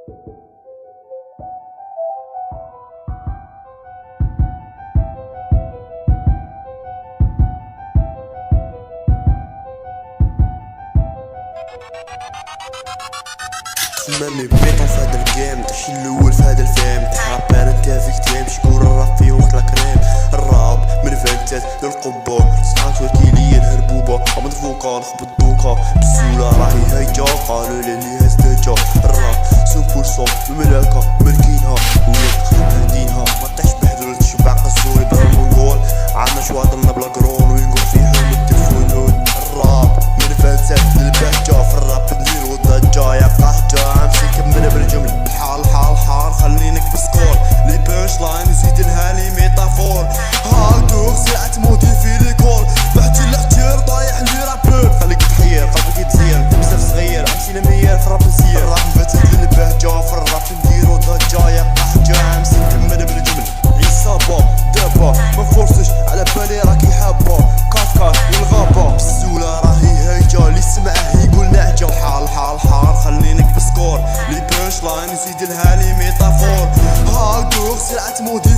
مامي بيطون في هاد الجيم، تاشي الاول في هاد الفيلم. تحابر انت فيكتيم، شكون الراب فيه وقت الكريم. الراب من فانتات للقبور، صحات وكيليا الهربوبة عمد فوقا نخبط دوكا بسهولة راهي هايجا. قالوا لي هاز دجا الراب 100% الملاكة ملكينها وياك هادينها. ما طيحش بحذر تشبع قزوري بلا المنقول، عندنا شواطرنا بلا قرون وينقول فيهم التلفون. الراب من فانتات للبهجة، في الراب نديرو ضجة يا قهجة. كمل بالجمل بحال حال خلينك بسكور لي بانش لاين يزيدلها لي ميتافور. هاكور سلعة مودي في ليكول، بعتي الاحتيار طايح لي رابور. خليك تحير قلبك يتزير بزاف صغير، امشي لمير في الراب نسير. الراب مفاتت للبهجة، في الراب نديرو ضجة يا قهجة. امشي كمل بالجمل عيسى با دابا منفرسش على بالي راكي حابة. كاكا والغابة بسولة راهي هايجة، لي سمعه يقول نعجة. حال خلينك بسكور لي بانش لاين يزيدلها لي ميتافور. هاكور سلعة مودي